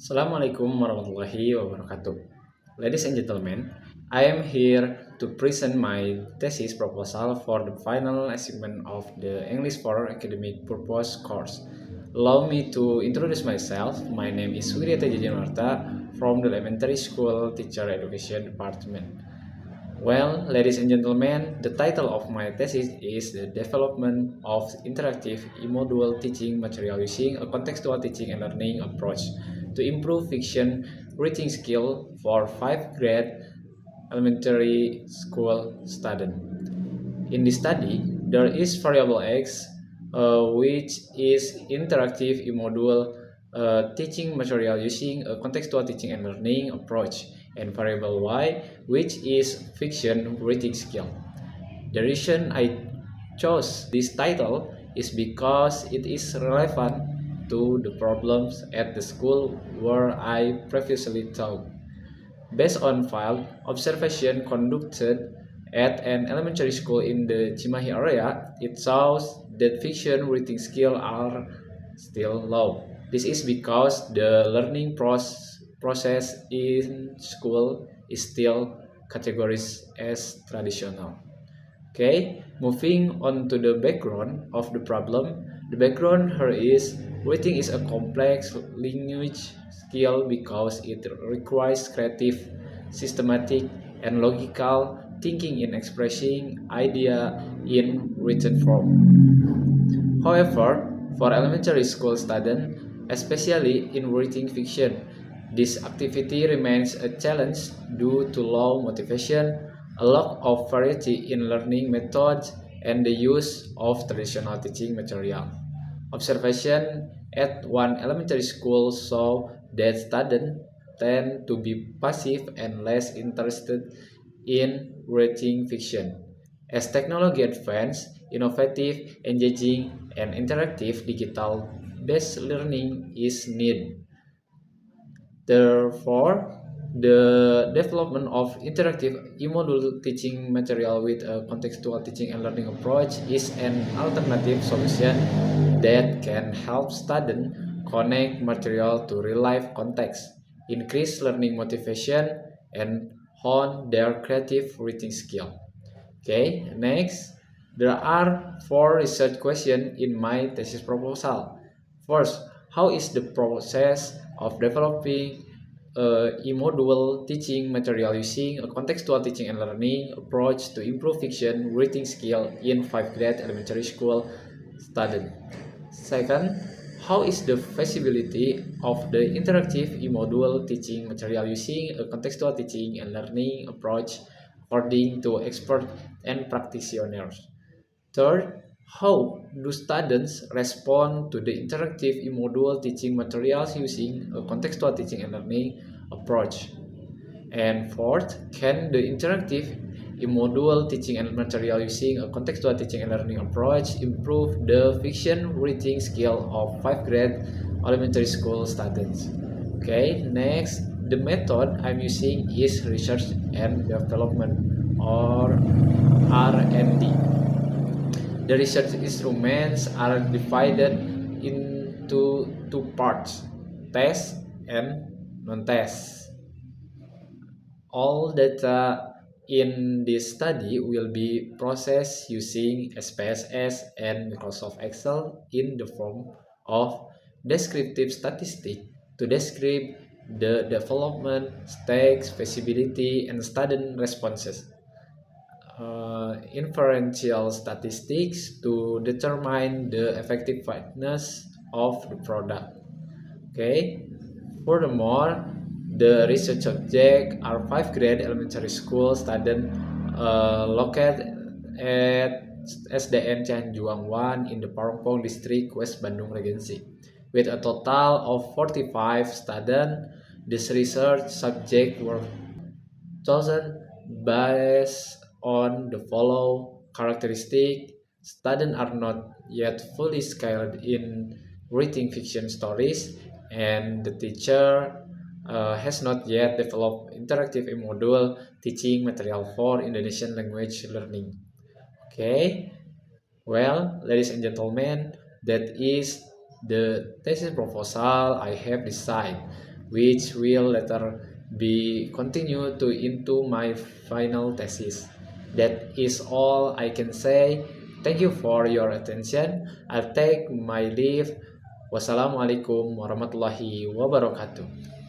Assalamualaikum warahmatullahi wabarakatuh. Ladies and gentlemen, I am here to present my thesis proposal for the final assignment of the English for Academic Purpose course. Allow me to introduce myself. My name is Wiryata Jajanwarta from the Elementary School Teacher Education Department. Well, ladies and gentlemen, the title of my thesis is The Development of Interactive E-Module Teaching Material Using a Contextual Teaching and Learning Approach to Improve Fiction Reading Skill for 5th grade elementary school student. In this study, there is variable X, which is interactive e-module teaching material using a contextual teaching and learning approach, and variable Y, which is fiction reading skill. The reason I chose this title is because it is relevant to the problems at the school where I previously taught. Based on field observation conducted at an elementary school in the Cimahi area, it shows that fiction reading skills are still low. This is because the learning process in school is still categorized as traditional. Okay, moving on to the background of the problem. The background here is reading is a complex language skill because it requires creative, systematic, and logical thinking in expressing idea in written form. However, for elementary school students, especially in reading fiction, this activity remains a challenge due to low motivation, a lack of variety in learning methods, and the use of traditional teaching material. Observation at one elementary school show that students tend to be passive and less interested in reading fiction. As technology advances, innovative, engaging, and interactive digital-based learning is needed. Therefore, the development of interactive e-module teaching material with a contextual teaching and learning approach is an alternative solution that can help students connect material to real-life context, increase learning motivation, and hone their creative reading skill. Okay, next, there are four research questions in my thesis proposal. First, how is the process of developing e-module teaching material using a contextual teaching and learning approach to improve fiction reading skill in 5th grade elementary school student? Second, how is the feasibility of the interactive e-module teaching material using a contextual teaching and learning approach according to experts and practitioners? Third, how do students respond to the interactive e-module teaching materials using a contextual teaching and learning approach? And fourth, can the interactive e-module teaching and material using a contextual teaching and learning approach improve the fiction reading skill of 5th grade elementary school students? Okay, next, the method I'm using is research and development or R&D. The research instruments are divided into two parts, test and non-test. All data in this study will be processed using SPSS and Microsoft Excel in the form of descriptive statistic to describe the development, stakes, feasibility, and student responses. Inferential statistics to determine the effectiveness of the product. Okay. Furthermore, the research subject are 5th grade elementary school student located at SDN Cianjuang 1 in the Parongpong District, West Bandung Regency. With a total of 45 students, this research subject were chosen based on the following characteristic. Students are not yet fully skilled in reading fiction stories, and the teacher has not yet developed interactive module teaching material for Indonesian language learning. Okay, well, ladies and gentlemen, that is the thesis proposal I have decided. which will later be continued to into my final thesis. That is all I can say. Thank you for your attention. I'll take my leave. Wassalamualaikum warahmatullahi wabarakatuh.